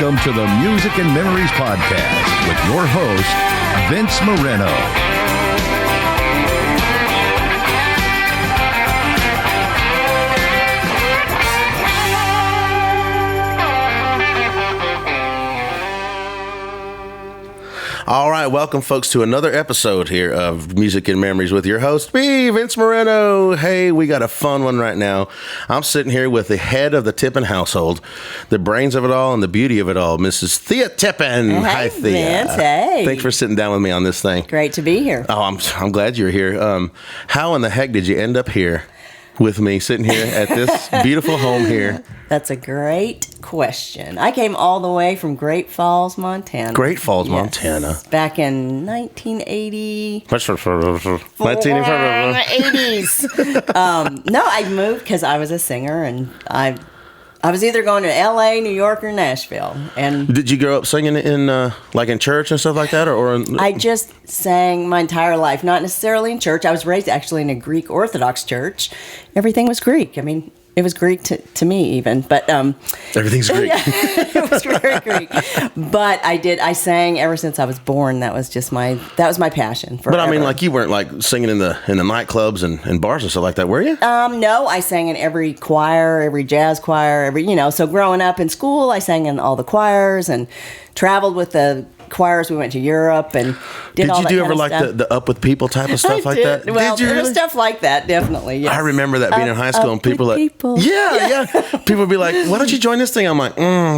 Welcome to the Music and Memories Podcast with your host, Vince Moreno. All right, welcome, folks, to another episode here of Music and Memories with your host, me, Vince Moreno. Hey, we got a fun one right now. I'm sitting here with the head of the Tippin household, the brains of it all, and the beauty of it all, Mrs. Thea Tippin. Hey, Hi, Thea. Vince, hey. Thanks for sitting down with me on this thing. Great to be here. Oh, I'm glad you're here. How in the heck did you end up here with me, sitting here at this beautiful home here? That's a great question. I came all the way from Great Falls, Montana. Great Falls, Montana. Back in 1980. 1980s. No, I moved because I was a singer, and I was either going to L.A., New York, or Nashville. And Did you grow up singing in like in church and stuff like that, or in... I just sang my entire life, not necessarily in church. I was raised actually in a Greek Orthodox church. Everything was Greek. I mean, it was Greek to me even, but everything's Greek. Yeah, it was very Greek. But I sang ever since I was born. That was my passion. Forever. But I mean, like, you weren't like singing in the nightclubs and bars and stuff like that, were you? No, I sang in every choir, every jazz choir, so growing up in school, I sang in all the choirs and traveled with the choirs. We went to Europe and did all that. Did you kind ever of like stuff. the up with people type of stuff like that? Well, did you there was really? stuff like that, definitely. Yes. I remember that being in high school and people like, people. Yeah. People would be like, why don't you join this thing? I'm like, I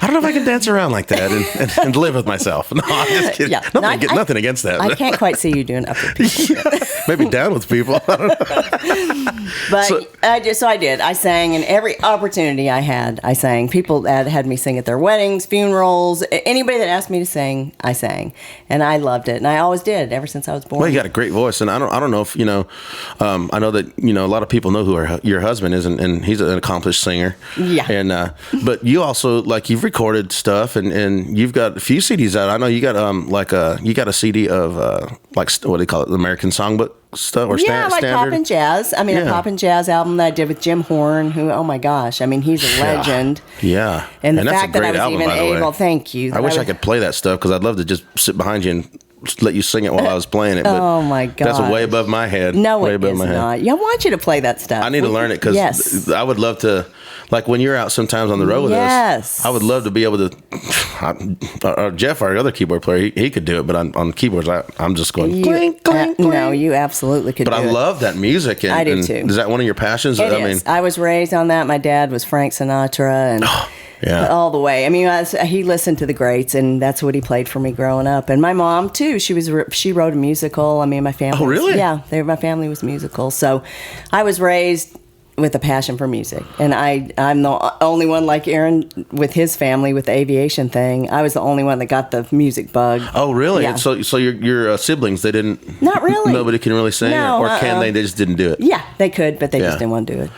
don't know if I can dance around like that and live with myself. No, I'm just kidding. Yeah. Nothing against that. I can't quite see you doing up with people. Maybe down with people. I don't know. But I did. I sang in every opportunity I had. I sang. People that had me sing at their weddings, funerals, anybody that asked me to sing, I sang, and I loved it, and I always did ever since I was born. Well, you got a great voice, and I don't know if I know that a lot of people know who your husband is, and he's an accomplished singer. Yeah. And but you also you've recorded stuff, and you've got a few CDs out. I know you got you got a CD of what do you call it, the American Songbook stuff or standard? Pop and jazz. I mean, a pop and jazz album that I did with Jim Horn, who, oh my gosh, I mean, he's a legend. Yeah. And the that's fact a great that I was album, even able, thank you. I wish I could play that stuff because I'd love to just sit behind you and let you sing it while I was playing it. But oh my god, that's way above my head. No, way it above is my head. not. Yeah, I want you to play that stuff. I need to learn it because I would love to. Like when you're out sometimes on the road with us, I would love to be able to. Jeff, our other keyboard player, he could do it, but on keyboards, I'm just going clink, clink, clink. No, you absolutely could. But I love that music. And, I do too. Is that one of your passions? It is. I was raised on that. My dad was Frank Sinatra and. Yeah. All the way. I mean, he listened to the greats, and that's what he played for me growing up. And my mom too. She wrote a musical. I mean, my family. Oh, really? Yeah, my family was musical. So, I was raised with a passion for music, and I'm the only one like Aaron with his family with the aviation thing. I was the only one that got the music bug. Oh, really? Yeah. So your siblings, they didn't. Not really. Nobody can really sing, no, or can they? They just didn't do it. Yeah, they could, but they just didn't want to do it.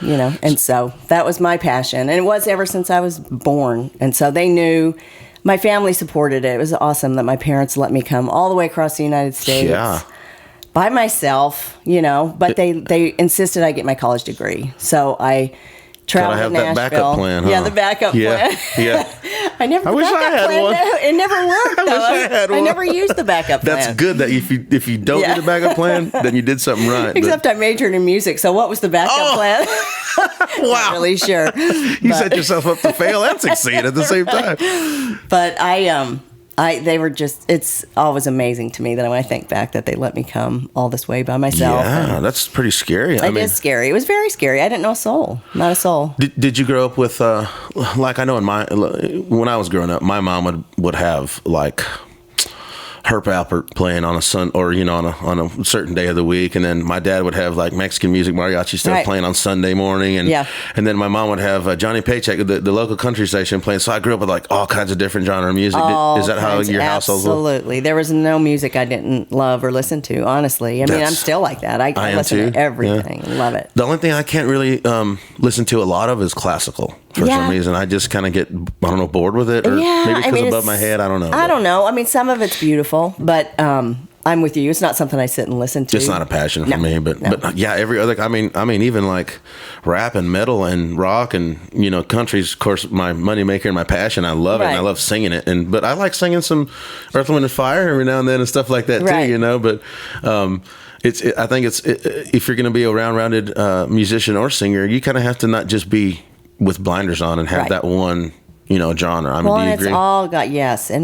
And so that was my passion, and it was ever since I was born. And so they knew. My family supported it. It was awesome that my parents let me come all the way across the United States. Yeah. By myself, but they insisted I get my college degree. So I traveled to Nashville. That backup plan, huh? Yeah, the backup plan. Yeah. I wish I had one. It never worked, though. I wish I had one. I never used the backup plan. That's good that if you don't get a backup plan, then you did something right. Except I majored in music, so what was the backup plan? Wow. Not really sure. You set yourself up to fail and succeed at the same time. But they were just, it's always amazing to me that when I think back that they let me come all this way by myself. Yeah, that's pretty scary. It is scary. It was very scary. I didn't know a soul. Not a soul. Did you grow up with, like I know when I was growing up, my mom would have like Herb Alpert playing on on a certain day of the week, and then my dad would have like Mexican music, mariachi stuff playing on Sunday morning, and then my mom would have Johnny Paycheck, the local country station, playing. So I grew up with like all kinds of different genre of music. Is that how your household was? Absolutely. There was no music I didn't love or listen to. Honestly, I mean, I'm still like that. I listen to everything. Yeah. Love it. The only thing I can't really listen to a lot of is classical. For some reason, I just kind of get, bored with it, or maybe because above my head, I don't know. I don't know. I mean, some of it's beautiful, but I'm with you. It's not something I sit and listen to. It's not a passion for me, but yeah, every other. I mean, even like rap and metal and rock and country's, of course, my moneymaker and my passion. I love it, and I love singing it. But I like singing some Earth, Wind and Fire every now and then and stuff like that too. But I think if you're going to be a rounded musician or singer, you kind of have to not just be with blinders on and have that one. Genre. I mean, do you agree?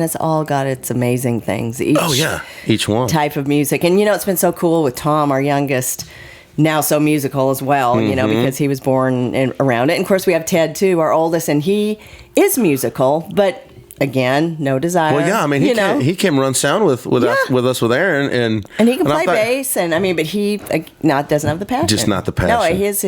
It's all got its amazing things. Each one type of music, and it's been so cool with Tom, our youngest, now so musical as well. Because he was born around it. And of course, we have Ted too, our oldest, and he is musical, but again, no desire. Well, yeah, I mean, he can run sound with us with Aaron, and he can play bass, but he doesn't have the passion. Just not the passion. No, he's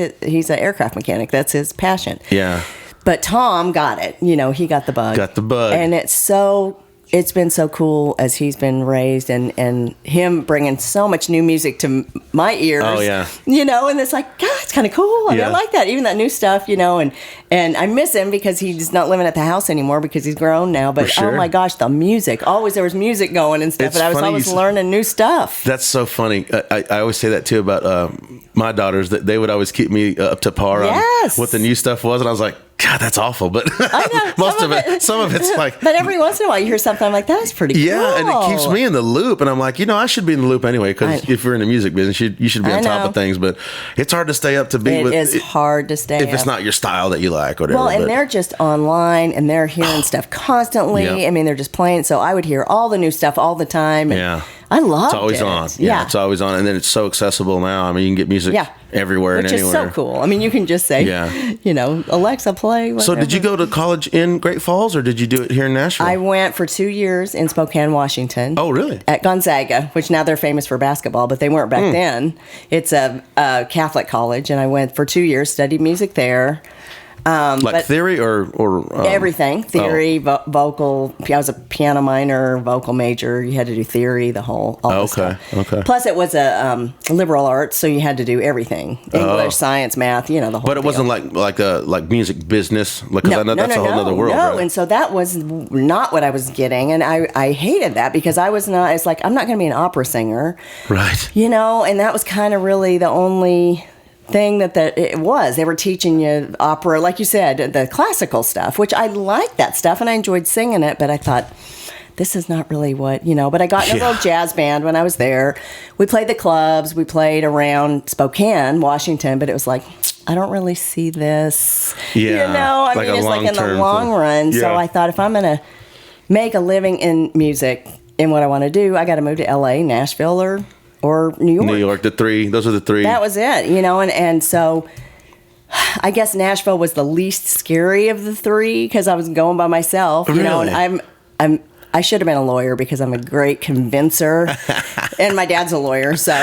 an aircraft mechanic. That's his passion. Yeah. But Tom got it. He got the bug. And it's been so cool as he's been raised and him bringing so much new music to my ears. Oh, yeah. And it's like, God, it's kind of cool. I like that. Even that new stuff, and I miss him because he's not living at the house anymore because he's grown now. But oh my gosh, the music. Always there was music going and stuff. And I was always learning new stuff. That's so funny. I always say that too about my daughters, that they would always keep me up to par on what the new stuff was. And I was like, God, that's awful. But I know. some of it's like. But every once in a while you hear something, I'm like, that's pretty cool. Yeah, and it keeps me in the loop. And I'm like, I should be in the loop anyway, because if you're in the music business, you should be on top of things. But it's hard to stay up to be with. It is hard to stay up. If it's not your style that you like, whatever. Well, and they're just online and they're hearing stuff constantly. Yep. I mean, they're just playing. So I would hear all the new stuff all the time. And I love it. It's always on. Yeah, it's always on. And then it's so accessible now. I mean, you can get music everywhere and anywhere. Which is so cool. I mean, you can just say, Alexa, play whatever. So did you go to college in Great Falls or did you do it here in Nashville? I went for 2 years in Spokane, Washington. Oh, really? At Gonzaga, which now they're famous for basketball, but they weren't back then. It's a Catholic college, and I went for 2 years, studied music there. Like theory or everything, theory, vocal. I was a piano minor, vocal major. You had to do theory, all the stuff. Okay. Plus, it was a liberal arts, so you had to do everything: English, science, math. The whole. But it wasn't like music business. Like, I know that's a whole other world. No, right? And so that was not what I was getting, and I hated that because I was not. It's like I'm not going to be an opera singer, right? And that was kind of really the only thing that it was. They were teaching you opera, like you said, the classical stuff, which I liked that stuff and I enjoyed singing it, but I thought, this is not really what, but I got in a little jazz band when I was there. We played the clubs, we played around Spokane, Washington, but it was like, I don't really see this. Yeah. I mean, it's like in the long run. So I thought if I'm going to make a living in music and what I want to do, I got to move to LA, Nashville, or New York. New York, those are the three. That was it, and so I guess Nashville was the least scary of the three because I was going by myself, and I should have been a lawyer because I'm a great convincer, and my dad's a lawyer, so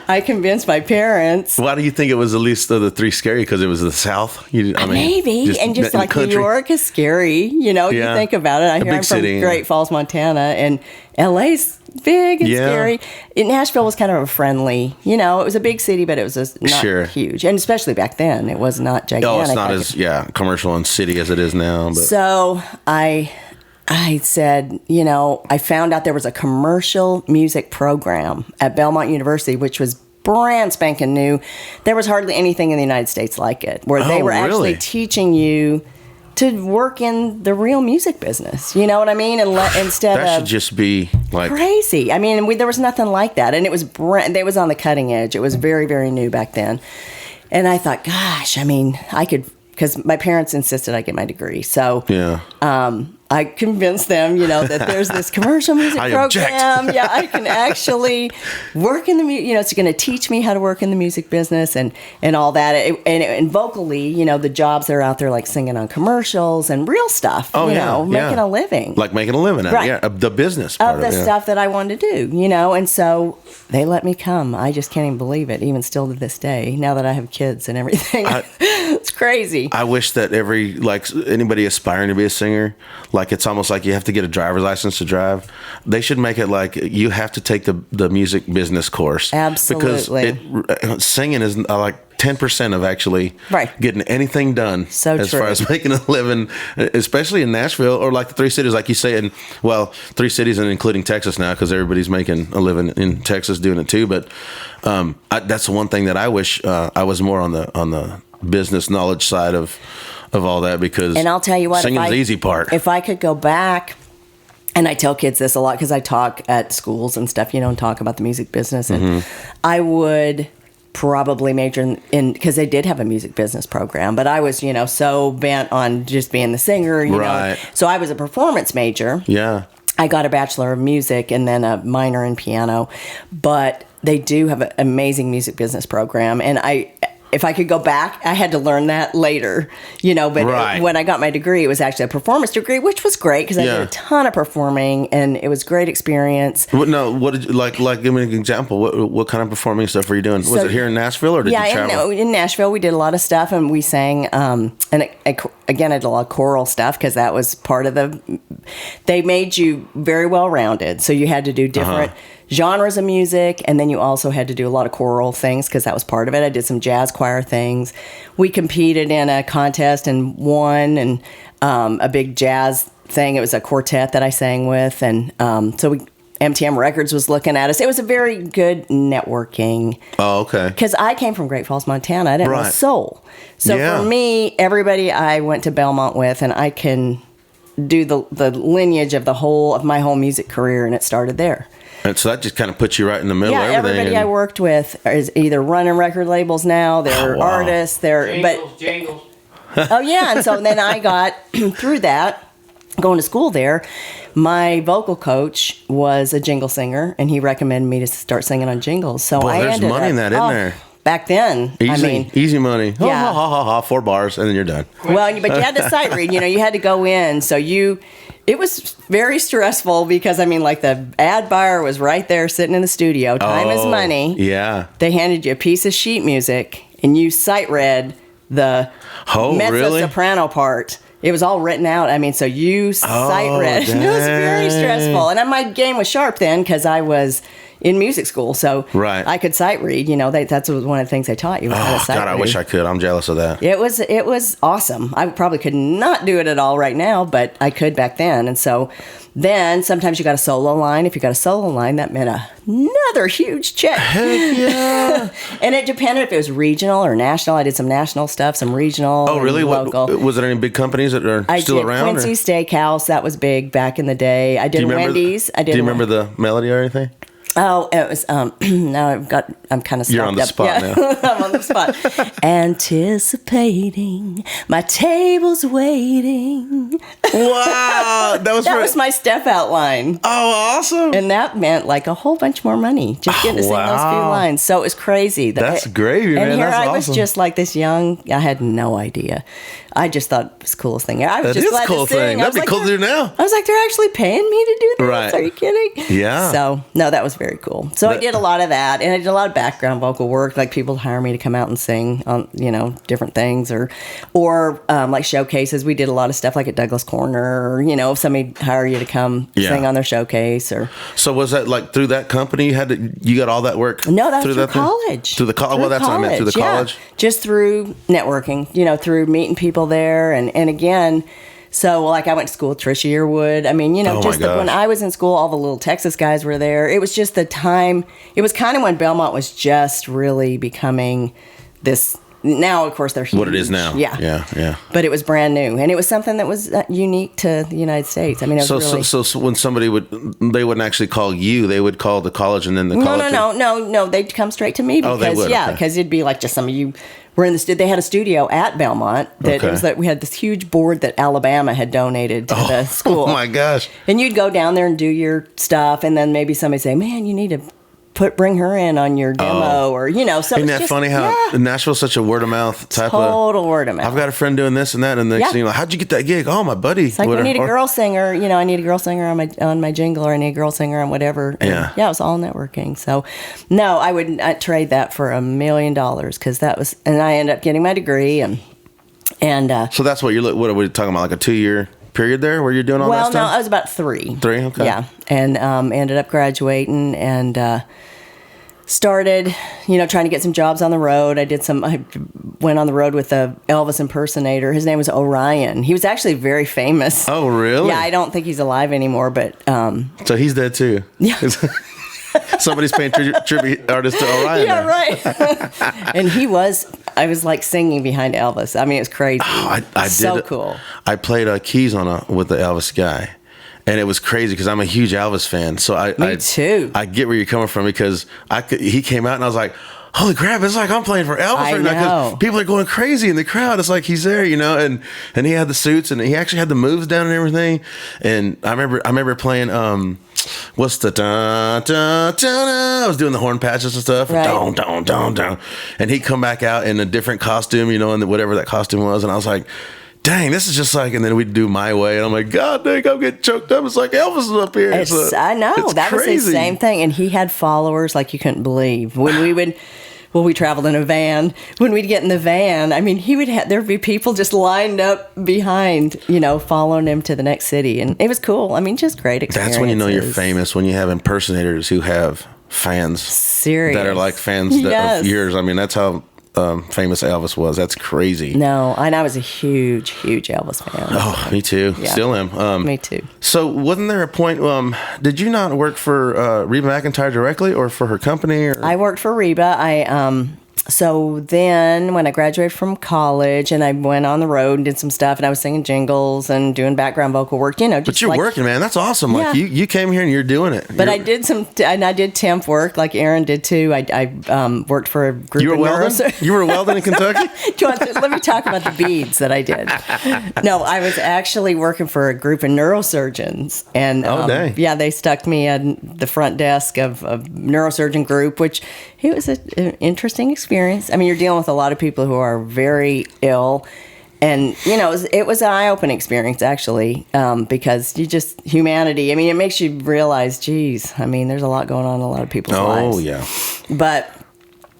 I convinced my parents. Why do you think it was the least of the three scary? Because it was the South? Maybe, just like New York is scary, you think about it. I'm from Great Falls, Montana, and LA's big and scary. Nashville was kind of a friendly, it was a big city, but it was not huge. And especially back then, it was not gigantic. Oh, it's not as commercial and city as it is now. But. So I said, I found out there was a commercial music program at Belmont University, which was brand spanking new. There was hardly anything in the United States like it, where they were actually teaching you to work in the real music business. You know what I mean? And instead that should just be like crazy. I mean, there was nothing like that, and it was on the cutting edge. It was very, very new back then. And I thought, gosh, I mean, I could, because my parents insisted I get my degree. So I convinced them, that there's this commercial music program. Yeah, I can actually work in the it's going to teach me how to work in the music business and all that. And vocally, the jobs that are out there, like singing on commercials and real stuff, making a living. Like making a living, right. The business part of the stuff that I wanted to do, And so they let me come. I just can't even believe it, even still to this day, now that I have kids and everything. It's crazy. I wish that anybody aspiring to be a singer, like it's almost like you have to get a driver's license to drive. They should make it like you have to take the music business course. Absolutely. Because singing is like 10% of actually getting anything done as far as making a living, especially in Nashville or like the three cities, like you say, and three cities and including Texas now, because everybody's making a living in Texas doing it too. But that's the one thing that I wish I was more on the business knowledge side of all that, because and I'll tell you what, singing's the easy part. If I could go back, and I tell kids this a lot because I talk at schools and stuff, and talk about the music business, and I would probably major in because they did have a music business program, but I was so bent on just being the singer, know. So I was a performance major. Yeah, I got a Bachelor of Music and then a minor in piano, but they do have an amazing music business program, and if I could go back, I had to learn that later, but when I got my degree, it was actually a performance degree, which was great because I did a ton of performing and it was a great experience. What did you like? Give me an example. What kind of performing stuff were you doing? Was it here in Nashville or did you travel? In Nashville, we did a lot of stuff and we sang, again, I did a lot of choral stuff because that was part of they made you very well rounded. So you had to do different genres of music, and then you also had to do a lot of choral things because that was part of it. I did some jazz choir things. We competed in a contest and won, and a big jazz thing. It was a quartet that I sang with, and Mtm Records was looking at us. It was a very good networking. Oh, okay. Because I came from Great Falls, Montana. I didn't know soul. So for me, everybody I went to Belmont with, and I can do the lineage of my whole music career, and it started there. And so that just kind of puts you right in the middle of everything. Everybody I worked with is either running record labels now, they're artists, Jingles. Oh yeah, and so then I got through that, going to school there. My vocal coach was a jingle singer, and he recommended me to start singing on jingles. So there's money in that, isn't there? Back then, easy money. Yeah. Ha, ha, ha, ha, 4 bars, and then you're done. Well, but you had to sight read. You had to go in. So it was very stressful because, the ad buyer was right there sitting in the studio. Time is money. Yeah. They handed you a piece of sheet music, and you sight read the mezzo-soprano part. It was all written out. So you sight read. It was very stressful. And my game was sharp then because I was in music school, so I could sight read. That's one of the things they taught you. How to sight read. I wish I could. I'm jealous of that. It was awesome. I probably could not do it at all right now, but I could back then. And so then sometimes you got a solo line. If you got a solo line, that meant another huge check. Heck yeah! And it depended if it was regional or national. I did some national stuff, some regional. Oh, really? Local. Was there any big companies that are still around? I did Quincy Steakhouse. That was big back in the day. I did Wendy's. Do you remember the melody or anything? Oh, it was, now I'm kind of stuck up. You're on the spot now. I'm on the spot. Anticipating, my table's waiting. Wow. That was my step out line. Oh, awesome. And that meant a whole bunch more money just getting to sing those few lines. So it was crazy. That's gravy, man. And here That's I awesome. was just this young, I had no idea. I just thought it was the coolest thing. I was just glad to sing. That'd be cool to do now. I was like, they're actually paying me to do this? Right. Are you kidding? Yeah. So, no, that was very cool. So I did a lot of that, and I did a lot of background vocal work. People hire me to come out and sing on, different things, or showcases. We did a lot of stuff at Douglas Corner, or, if somebody hire you to come sing on their showcase. Or So was that through that company you got all that work? No, that was through that college. Through the college? Well, that's what I meant, through the college? Just through networking, through meeting people there, and again, so I went to school with Trisha Yearwood. When I was in school, all the little Texas guys were there. It was just the time. It was kind of when Belmont was just really becoming this. Now, of course, they're huge. What it is now. Yeah. But it was brand new, and it was something that was unique to the United States. It was so when somebody they wouldn't actually call you, they would call the college, and then the college. No, they'd come straight to me because they would. Because it'd be just some of you. We're in the studio. They had a studio at Belmont that it was we had this huge board that Alabama had donated to the school. Oh my gosh! And you'd go down there and do your stuff, and then maybe somebody say, "Man, you need to bring her in on your demo," or So isn't that funny how Nashville's such a word of mouth type total word of mouth. I've got a friend doing this and that, and the next thing how'd you get that gig? Oh, my buddy. It's we need a girl singer. I need a girl singer on my jingle, or I need a girl singer on whatever. And it was all networking. So no, I would not trade that for $1 million because that was, and I ended up getting my degree, and And so that's what what are we talking about? Like a 2-year period there where you're doing all that stuff? Well, no, I was about 3. 3, okay. Yeah, and ended up graduating and started, trying to get some jobs on the road. I went on the road with a Elvis impersonator. His name was Orion. He was actually very famous. Oh, really? Yeah, I don't think he's alive anymore, but... So he's dead too? Yeah. Somebody's paying tribute artist to Orion. Yeah, right. And I was like singing behind Elvis. I mean, it was crazy. Oh, I so did. Cool. I played keys with the Elvis guy. And it was crazy because I'm a huge Elvis fan. So Me too. I get where you're coming from because he came out and I was like, holy crap, it's like I'm playing for Elvis right now because people are going crazy in the crowd. It's like he's there, and he had the suits and he actually had the moves down and everything. And I remember playing what's the da da da? I was doing the horn patches and stuff. Right. Down, down, down, down. And he'd come back out in a different costume, and whatever that costume was, and I was like, dang, this is just like, and then we'd do My Way, and I'm like, God dang, I'm getting choked up. It's like Elvis is up here. I know. That crazy. Was the same thing. And he had followers like you couldn't believe. When we traveled in a van. When we'd get in the van, I mean, there'd be people just lined up behind, following him to the next city. And it was cool. I mean, just great experiences. That's when you know you're famous, when you have impersonators who have fans. Serious. That are like fans of yours. I mean, that's how famous Elvis was. That's crazy. No, and I was a huge, huge Elvis fan. Oh, me too. Yeah. Still am. Me too. So wasn't there a point, did you not work for Reba McEntire directly or for her company? Or? I worked for Reba. So then when I graduated from college and I went on the road and did some stuff and I was singing jingles and doing background vocal work, just But you're working, man. That's awesome. Yeah. Like you came here and you're doing it. But I did I did temp work like Aaron did too. I worked for a group. You were welding? You were welding in Kentucky? Let me talk about the beads that I did. No, I was actually working for a group of neurosurgeons. And dang. Yeah, they stuck me at the front desk of a neurosurgeon group, which it was an interesting experience. I mean, you're dealing with a lot of people who are very ill. And, it was an eye-opening experience, actually, because humanity, I mean, it makes you realize, geez, I mean, there's a lot going on in a lot of people's lives. Oh, yeah. But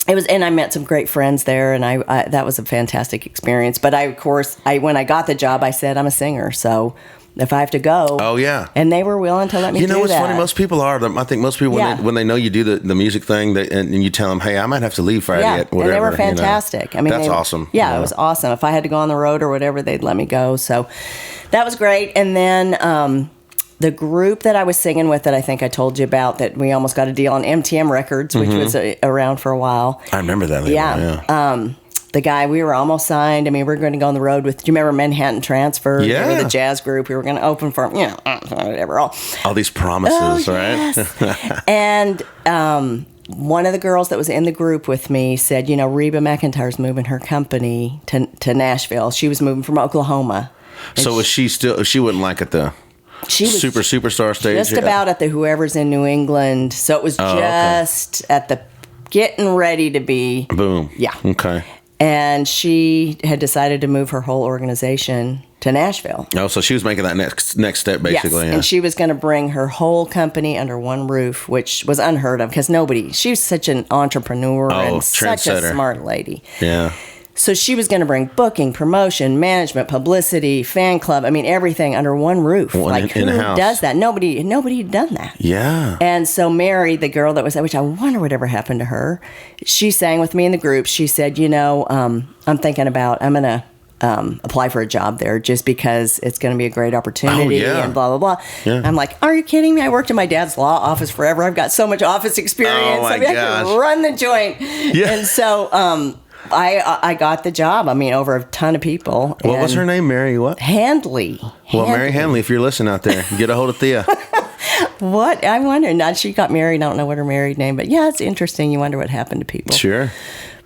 it was, and I met some great friends there, and I that was a fantastic experience. But when I got the job, I said, I'm a singer, so if I have to go. Oh, yeah. And they were willing to let me do that. You know what's funny? Most people are. I think most people, when they know you do the music thing, and you tell them, hey, I might have to leave Friday at whatever. And they were fantastic. I mean, that's awesome. Yeah, it was awesome. If I had to go on the road or whatever, they'd let me go. So that was great. And then the group that I was singing with that I think I told you about, that we almost got a deal on Mtm Records, which was around for a while. I remember that label, yeah. The guy, we were almost signed. I mean, we were going to go on the road with, do you remember Manhattan Transfer? Yeah. They were the jazz group. We were going to open for them, whatever. All these promises, right? Yes. And one of the girls that was in the group with me said, Reba McEntire's moving her company to Nashville. She was moving from Oklahoma. So was she still, she wasn't like at the superstar stage? Just about at the Whoever's in New England. So it was just at the getting ready to be. Boom. Yeah. Okay. And she had decided to move her whole organization to Nashville. Oh, so she was making that next step, basically. Yes, yeah. and she was going to bring her whole company under one roof, whishe was unheard of because she was such an entrepreneur and such a smart lady. Yeah. So she was going to bring booking, promotion, management, publicity, fan club. I mean, everything under one roof. Who does that? Nobody had done that. Yeah. And so Mary, the girl that was, which I wonder whatever happened to her, she sang with me in the group. She said, I'm thinking about, I'm going to apply for a job there just because it's going to be a great opportunity and blah, blah, blah. Yeah. I'm like, are you kidding me? I worked in my dad's law office forever. I've got so much office experience. I can run the joint. Yeah. And so, I got the job. I mean, over a ton of people. What was her name? Mary what? Handley. Well, Mary Handley, if you're listening out there, get a hold of Thea. What? I wonder. Now, she got married. I don't know what her married name, but yeah, it's interesting. You wonder what happened to people. Sure.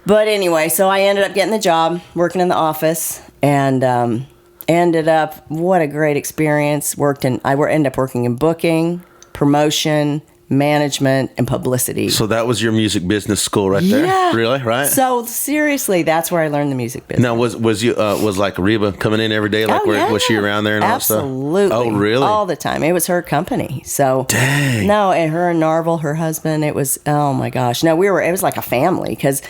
But anyway, so I ended up getting the job, working in the office, and ended up, what a great experience. I ended up working in booking, promotion, management, and publicity. So that was your music business school right there? Yeah. Really? Right? So seriously, that's where I learned the music business. Now, was like Reba coming in every day? Like, was she around there and all that stuff? Absolutely. Oh, really? All the time. It was her company. So dang. No, and her and Narvel, her husband, it was, oh my gosh. No, it was like a family because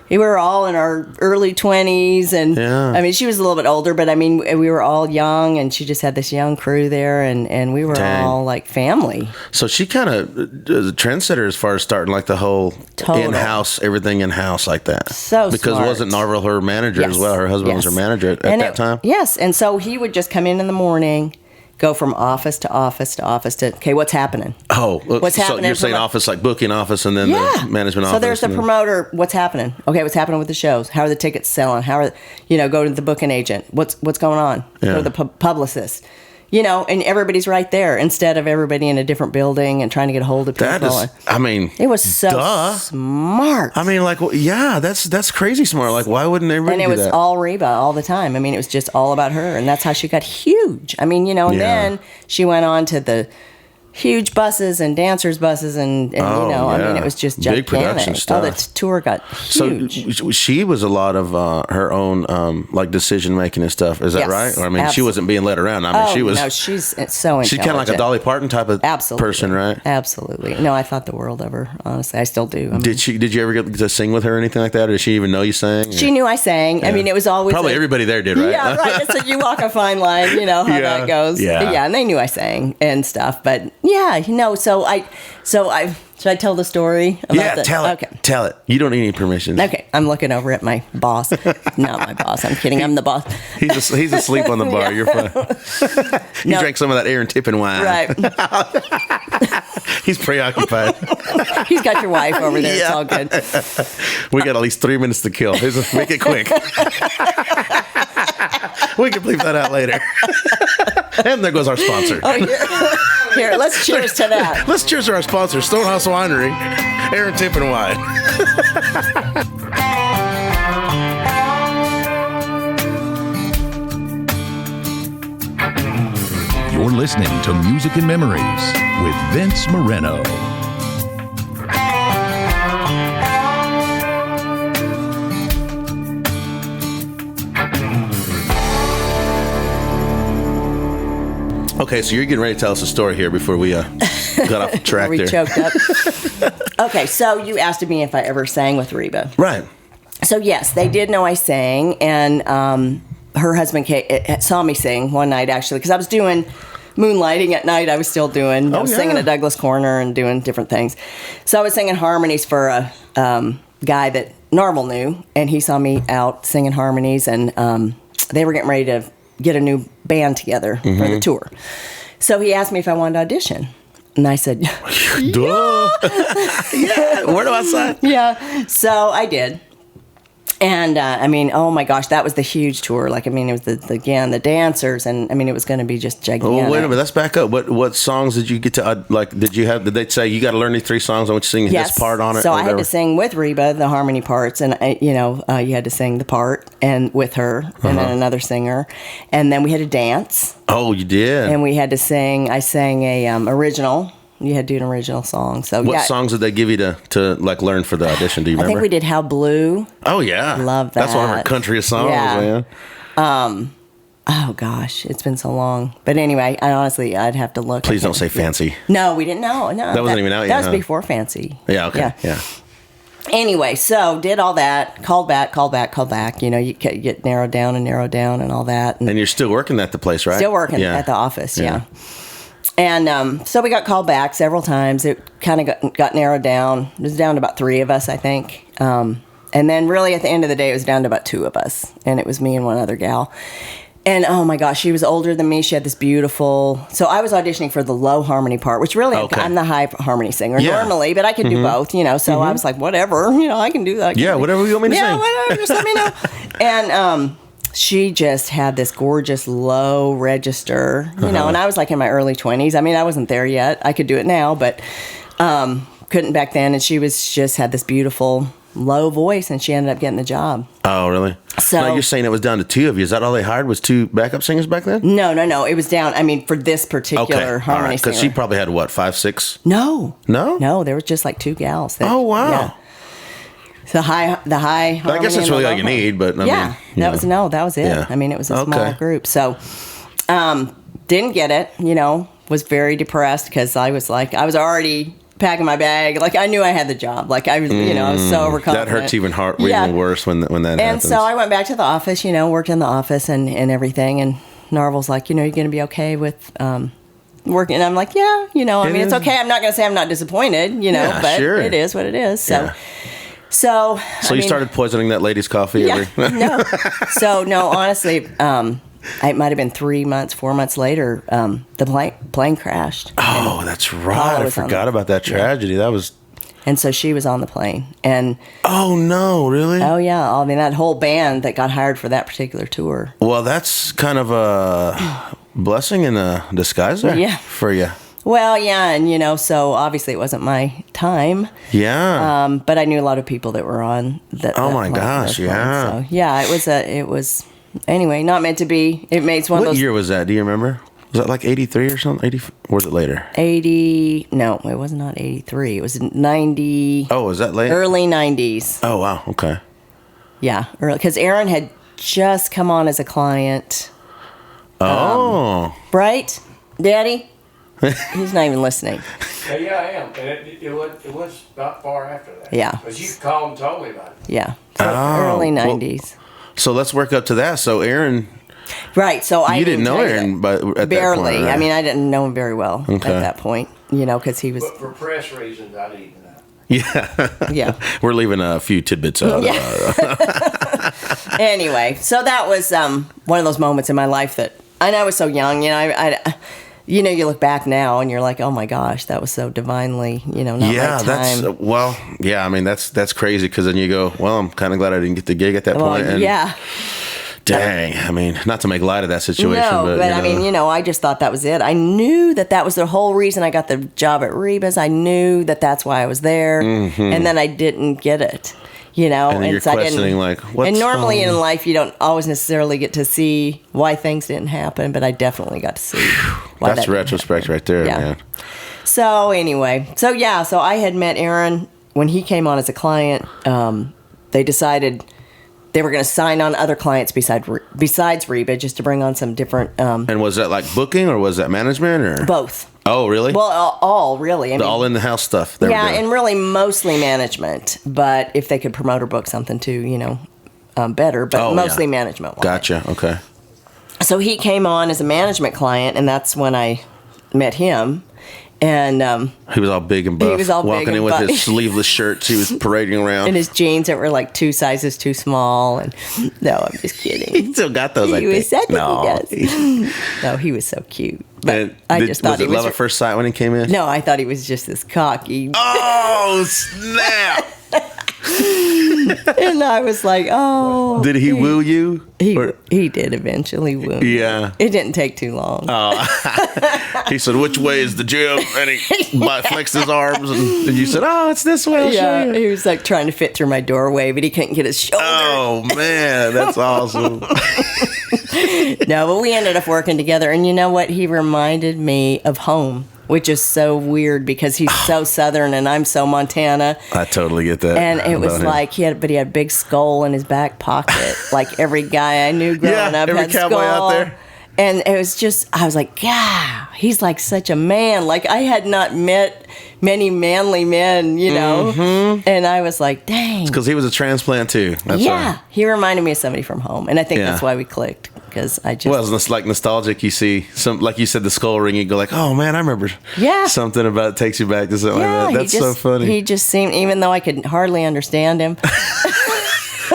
we were all in our early 20s, and I mean, she was a little bit older, but I mean, we were all young, and she just had this young crew there, and we were all like family. So she kind of a trendsetter as far as starting like the whole in-house, everything in-house like that. So because smart. wasn't Narvel her manager as well? Her husband was her manager at that time? Yes, and so he would just come in the morning, go from office to office to office to, okay, what's happening? Oh, what's happening? So you're saying office, like booking office, and then the management office. So there's the promoter. What's happening? Okay, what's happening with the shows? How are the tickets selling? How are, go to the booking agent. What's going on? Go to the publicist. And everybody's right there instead of everybody in a different building and trying to get a hold of people. It was so smart. I mean, like, that's crazy smart. Like, why wouldn't everybody do that? And it was all Reba all the time. I mean, it was just all about her, and that's how she got huge. I mean, and then she went on to the huge buses and dancers buses and I mean, it was just gigantic. Big production stuff. Oh, the tour got huge. So she was a lot of her own like decision making and stuff. Is that right? Or, I mean, she wasn't being led around. I mean, she was. No, she's so intelligent. She's kind of like a Dolly Parton type of person, right? Absolutely. No, I thought the world of her. Honestly, I still do. I mean, did you ever get to sing with her or anything like that? Or did she even know you sang? She knew I sang. Yeah. I mean, it was always probably everybody there did, right? Yeah, right. It's like you walk a fine line. You know how that goes. Yeah, and they knew I sang and stuff. But yeah, So I should I tell the story? Tell it. Okay. Tell it. You don't need any permission. Okay, I'm looking over at my boss. Not my boss. I'm kidding. I'm the boss. He's asleep on the bar. You're fine. He drank some of that Aaron Tippin wine. Right. He's preoccupied. He's got your wife over there. It's all good. We got at least 3 minutes to kill. Make it quick. We can bleep that out later. And there goes our sponsor. Oh, yeah. Here, let's cheers to that. Let's cheers to our sponsor, Stonehouse Winery, Aaron Tippin Wine. You're listening to Music and Memories with Vince Moreno. Okay, so you're getting ready to tell us a story here before we got off track we there. Choked up. Okay, so you asked me if I ever sang with Reba. Right. So yes, they did know I sang, and her husband saw me sing one night, actually, because I was doing moonlighting at night. I was still doing, I was singing at Douglas Corner and doing different things. So I was singing harmonies for a guy that Narvel knew, and he saw me out singing harmonies, and they were getting ready to get a new band together for the tour. So he asked me if I wanted to audition. And I said, duh. Yeah, where do I sign? Yeah. So I did. And, I mean, oh my gosh, that was the huge tour. Like, I mean, it was the dancers, and I mean, it was going to be just gigantic. Oh, wait a minute, let's back up. What songs did you get to, did they say, you got to learn these 3 songs, I want you to sing this part on it? So I had to sing with Reba, the harmony parts, and, you had to sing the part and with her, and then another singer. And then we had to dance. Oh, you did? And we had to sing, I sang a original. You had to do an original song. So what songs did they give you to like learn for the audition? Do you remember? I think we did How Blue. Oh yeah, love that. That's one of our countryest songs, man. Oh gosh, it's been so long. But anyway, I'd have to look. Please don't say Fancy. No, we didn't know. No, that wasn't even out yet. That was before Fancy. Yeah. Okay. Yeah. Anyway, so did all that. Called back. You get narrowed down and all that. And you're still working at the place, right? Still working at the office. Yeah. And so we got called back several times. It kind of got narrowed down. It was down to about 3 of us, I think. And then really at the end of the day, it was down to about 2 of us. And it was me and one other gal. And oh my gosh, she was older than me. She had this beautiful... So I was auditioning for the low harmony part, which really, I'm the high harmony singer normally, but I could do both, So I was like, whatever, I can do that. Whatever you want me to sing. Yeah, whatever, just let me know. And... she just had this gorgeous low register, and I was like in my early 20s. I mean, I wasn't there yet. I could do it now, but couldn't back then. And she just had this beautiful low voice, and she ended up getting the job. Oh, really? So now you're saying it was down to 2 of you. Is that all they hired was 2 backup singers back then? No. It was down. I mean, for this particular harmony singer. Because she probably had, 5, 6? No. No? No, there was just like 2 gals. Oh, wow. Yeah. The high harmony. I guess that's really all you need, but I mean, that was it. Yeah. I mean, it was a small group. So, didn't get it, was very depressed because I was already packing my bag. Like, I knew I had the job. Like, I was so overconfident. That hurts even worse when that and happens. And so I went back to the office, worked in the office and everything. And Narvel's like, you're going to be okay with working? And I'm like, yeah, it's okay. I'm not going to say I'm not disappointed, but sure. It is what it is. So, yeah. So you started poisoning that lady's coffee? Yeah, no. So, no, honestly, it might have been 4 months later, the plane crashed. Oh, that's right. I forgot about that tragedy. Yeah. That was... And so she was on the plane. And oh, no, really? Oh, yeah. I mean, that whole band that got hired for that particular tour. Well, that's kind of a blessing in a disguise there for you. Well, yeah, and so obviously it wasn't my time. Yeah. But I knew a lot of people that were on that. Oh my gosh, yeah. So yeah, it was anyway, not meant to be. It makes one of those. What year was that? Do you remember? Was that like 83 or something? 80? Or was it later? 80? No, it was not 83. It was 90. Oh, was that late? Early 90s. Oh wow, okay. Yeah, because Aaron had just come on as a client. Oh. Right, Daddy? He's not even listening. Yeah, I am. And it was not far after that. Yeah. Because you called and told me about it. Yeah. So early 90s. So let's work up to that. So Aaron... Right. So you didn't know Aaron at barely. That point, right? I mean, I didn't know him very well at that point, because he was... But for press reasons, I didn't know. Yeah. Yeah. We're leaving a few tidbits out. Yeah. Anyway, so that was one of those moments in my life that... And I was so young, you look back now and you're like, oh my gosh, that was so divinely, not my time. I mean, that's crazy because then you go, well, I'm kind of glad I didn't get the gig at that point. And yeah. Dang, I mean, not to make light of that situation. No, but I mean, I just thought that was it. I knew that was the whole reason I got the job at Reba's. I knew that's why I was there. Mm-hmm. And then I didn't get it. And you're so questioning, what's and normally in life, you don't always necessarily get to see why things didn't happen, but I definitely got to see why that's retrospect right there, man. So anyway, so I had met Aaron when he came on as a client. They decided they were going to sign on other clients besides Reba, just to bring on some different... and was that like booking or was that management or... Both. Oh, really? Well, all really. I mean, all in the house stuff. And really mostly management. But if they could promote or book something too, better. But mostly management. Gotcha. Okay. So he came on as a management client, and that's when I met him. And he was all big and buff. He was all walking big in and with buff. his sleeveless shirts. He was parading around. And his jeans that were like 2 sizes too small. And no, I'm just kidding. He still got those. He does. No, he was so cute. But I just thought he was love at first sight when he came in? No, I thought he was just this cocky. Oh, snap! And I was like, oh. Did he woo you? He did eventually woo me. Yeah. It didn't take too long. Oh. He said, which way is the gym? And he flexed his arms. And you said, oh, it's this way. I'll show you. He was like trying to fit through my doorway, but he couldn't get his shoulder. Oh, man. That's awesome. No, but we ended up working together. And you know what? He reminded me of home, which is so weird because he's so Southern and I'm so Montana. I totally get that. And it was like he had a big skull in his back pocket, like every guy I knew growing up every had cowboy skull out there. And it was just, I was like, yeah, he's like such a man. Like I had not met many manly men, Mm-hmm. And I was like, dang. It's because he was a transplant too. That's why. He reminded me of somebody from home, and I think that's why we clicked. Because I just it's like nostalgic. You see some, like you said, the skull ring. You go like, oh man, I remember. Something about it takes you back to something like that. That's so funny. He just seemed, even though I could hardly understand him.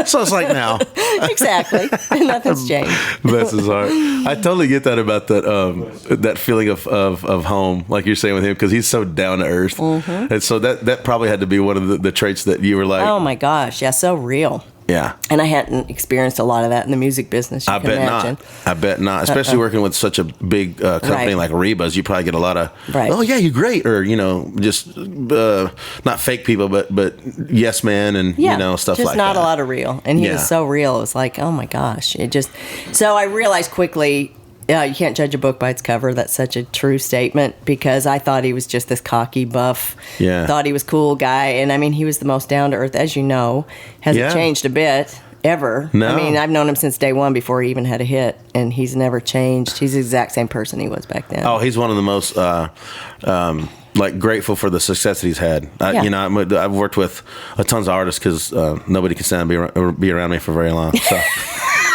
So it's like now. Exactly. Nothing's changed. Bless his heart. I totally get that about that feeling of home, like you're saying with him, because he's so down to earth. Mm-hmm. And so that probably had to be one of the traits that you were like, oh my gosh, yeah, so real. Yeah. And I hadn't experienced a lot of that in the music business. I bet not. Especially working with such a big company like Reba's, you probably get a lot of, oh yeah, you're great, or just not fake people, but yes man, and stuff like that. Just not a lot of real. And he was so real. It was like, oh my gosh, so I realized quickly. Yeah, you can't judge a book by its cover. That's such a true statement, because I thought he was just this cocky buff. Yeah. Thought he was cool guy. And I mean, he was the most down to earth, as you know. Hasn't changed a bit, ever. No. I mean, I've known him since day one before he even had a hit. And he's never changed. He's the exact same person he was back then. Oh, he's one of the most like grateful for the success that he's had. Yeah. You know, I've worked with tons of artists because nobody can stand be around me for very long. So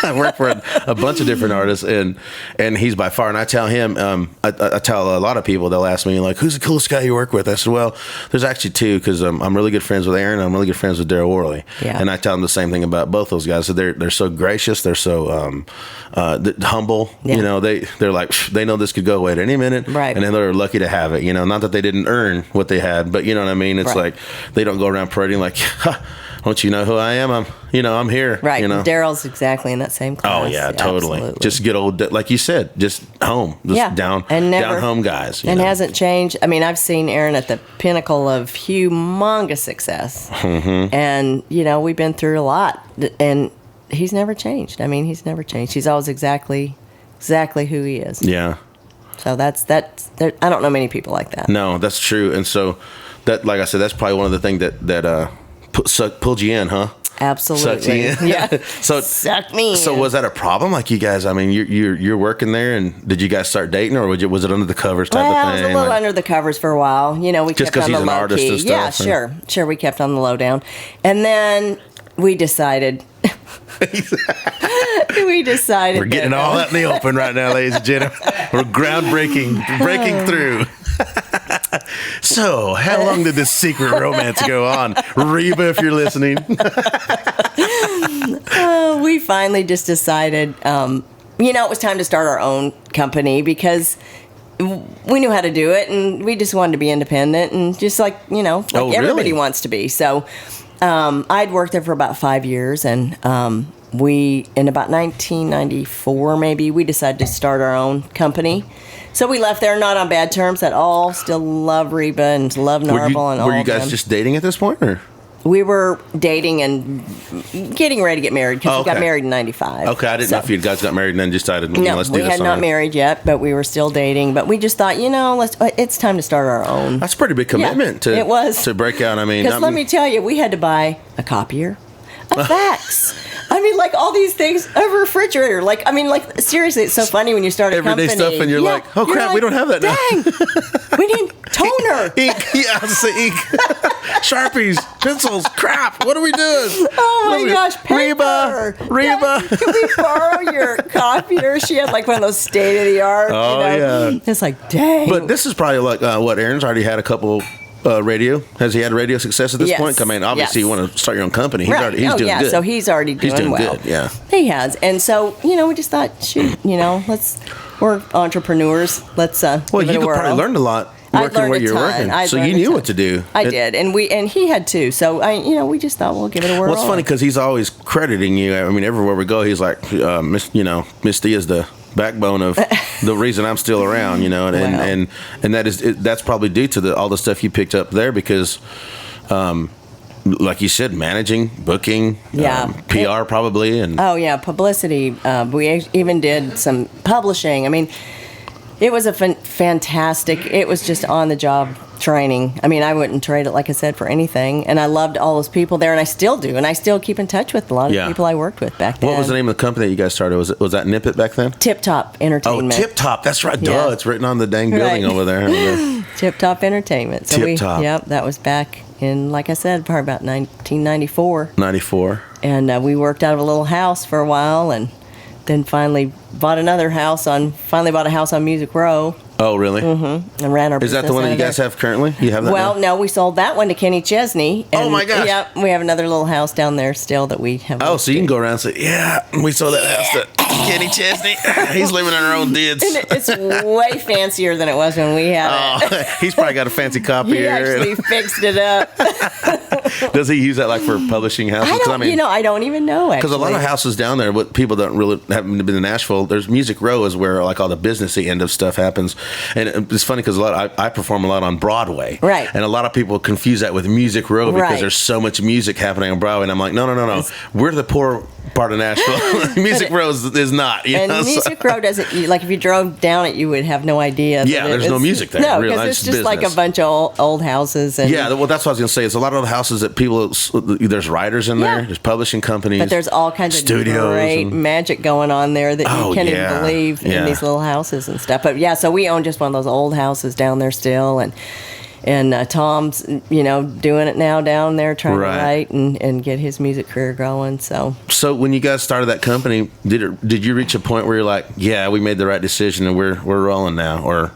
I work for a bunch of different artists, and he's by far. And I tell him, I tell a lot of people, they'll ask me like, "Who's the coolest guy you work with?" I said, "Well, there's actually two because I'm really good friends with Aaron. And I'm really good friends with Daryl Worley." Yeah. And I tell them the same thing about both those guys. So they're so gracious. They're so humble. Yeah. You know, they're like they know this could go away at any minute, Right. And then they're lucky to have it. You know, not that they didn't earn what they had, but you know what I mean. It's Right. like they don't go around parading like, "Don't you know who I am? I'm here." Right. You know. Daryl's exactly in that same class. Oh yeah, totally. Absolutely. Just good old, like you said, just home, just down home guys, and hasn't changed. I mean, I've seen Aaron at the pinnacle of humongous success, and we've been through a lot, and he's never changed. I mean, he's never changed. He's always exactly who he is. Yeah. So that's I don't know many people like that. No, that's true. And so that, like I said, that's probably one of the things that pulled you in, huh? Absolutely. Sucked you in. Yeah. So sucked me in. So was that a problem? Like you guys, I mean, you're working there, and did you guys start dating, or was it under the covers type of thing? It was a little under the covers for a while. We just kept on he's the an low artist key. and stuff. Yeah, sure. We kept on the low down, and then we decided. We're getting all out in the open right now, ladies and gentlemen. We're groundbreaking, breaking through. So, how long did this secret romance go on? Reba, if you're listening. We finally just decided, it was time to start our own company because we knew how to do it, and we just wanted to be independent, and just like, everybody wants to be. So I'd worked there for about 5 years, and in about 1994, maybe, we decided to start our own company. So we left there, not on bad terms at all. Still love Reba and love Narvel and all. Were you guys just dating at this point, or? We were dating and getting ready to get married because we got married in 95. Okay, I didn't know if you guys got married and then decided, let's do this. No, we had not married yet, but we were still dating. But we just thought, it's time to start our own. That's a pretty big commitment it was. to break out. I mean, because let me tell you, we had to buy a copier, a fax. I mean, like all these things, a refrigerator. Seriously, it's so funny when you start a everyday company. stuff, and you're like, oh crap, we don't have that now. Dang, we need toner, ink. Yeah, it's the ink, Sharpies, pencils. Crap, what are we doing? Oh my gosh, paper. Reba. Can we borrow your copier? She had like one of those state of the art. Oh yeah. It's like, dang. But this is probably like what Aaron's already had a couple. Radio? Has he had radio success at this point? I mean, obviously you want to start your own company. He's doing good. So he's already doing well. Good, yeah. He has. And so, we just thought, shoot, we're entrepreneurs. Let's well, give it you a whirl. probably learned a lot working where you're working. So you knew what to do. I did. And he had too. So we just thought we'll give it a whirl. Well, it's funny because he's always crediting you. I mean, everywhere we go, he's like, Miss Thea's the backbone of the reason I'm still around, and that's probably due to all the stuff you picked up there because, like you said, managing, booking, PR probably, and publicity. We even did some publishing. I mean, it was a fantastic. It was just on the job training. I mean, I wouldn't trade it, like I said, for anything. And I loved all those people there, and I still do. And I still keep in touch with a lot of the people I worked with back then. What was the name of the company that you guys started? Was that Nippet back then? Tip Top Entertainment. Oh, Tip Top. That's right. Duh. It's written on the dang building over there. Tip Top Entertainment. So Tip Top. Yep, that was back in, like I said, probably about 1994. 94. And we worked out of a little house for a while, and then finally bought a house on Music Row. Oh, really? Mm-hmm. And ran our business. Is that the one that you guys have currently? You have that Well, now? no, we sold that one to Kenny Chesney. And, oh, my gosh. Yeah, we have another little house down there still that we have. Oh, so you can go around and say, yeah, we sold that house to Kenny Chesney. He's living in our own dids. And it's way fancier than it was when we had it. He's probably got a fancy copy He here. actually fixed it up. Does he use that like for publishing houses? I don't even know, actually. Because a lot of houses down there, what people don't really haven't been in Nashville, there's Music Row is where like all the businessy end of stuff happens. And it's funny because I perform a lot on Broadway. Right. And a lot of people confuse that with Music Row because there's so much music happening on Broadway. And I'm like, no. We're the poor part of Nashville. Music Row is not. Music Row doesn't, like if you drove down it, you would have no idea. Yeah, there's no music there. No, because it's just like a bunch of old houses. And yeah, well, that's what I was going to say. It's a lot of the houses that people, there's writers in there, there's publishing companies. But there's all kinds studios of great magic going on there that you can't even believe in these little houses and stuff. But yeah, so we own just one of those old houses down there still. And Tom's, doing it now down there, trying Right. to write and get his music career going. So when you guys started that company, did you reach a point where you're like, yeah, we made the right decision and we're rolling now, or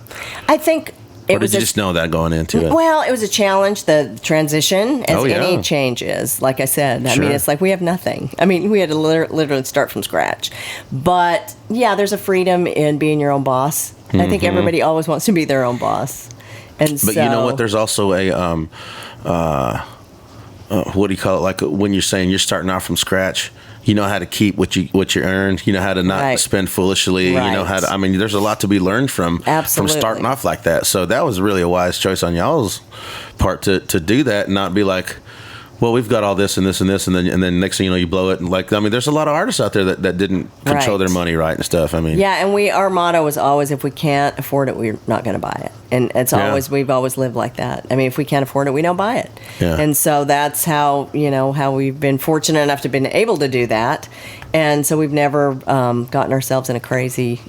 I think. Or did you just know that going into it? Well, it was a challenge, the transition, as any change is. Like I said, I mean, it's like we have nothing. I mean, we had to literally start from scratch. But, yeah, there's a freedom in being your own boss. I think everybody always wants to be their own boss. But you know what? There's also a, what do you call it? Like when you're saying you're starting off from scratch, you know how to keep what you earned. You know how to not spend foolishly. Right. You know how to. I mean, there's a lot to be learned from starting off like that. So that was really a wise choice on y'all's part to do that and not be like, well, we've got all this and this and this, and then next thing you know, you blow it. And like, I mean, there's a lot of artists out there that didn't control their money right and stuff. I mean, yeah, and our motto is always, if we can't afford it, we're not going to buy it, and it's always we've always lived like that. I mean, if we can't afford it, we don't buy it. Yeah. And so that's how how we've been fortunate enough to been able to do that, and so we've never gotten ourselves in a crazy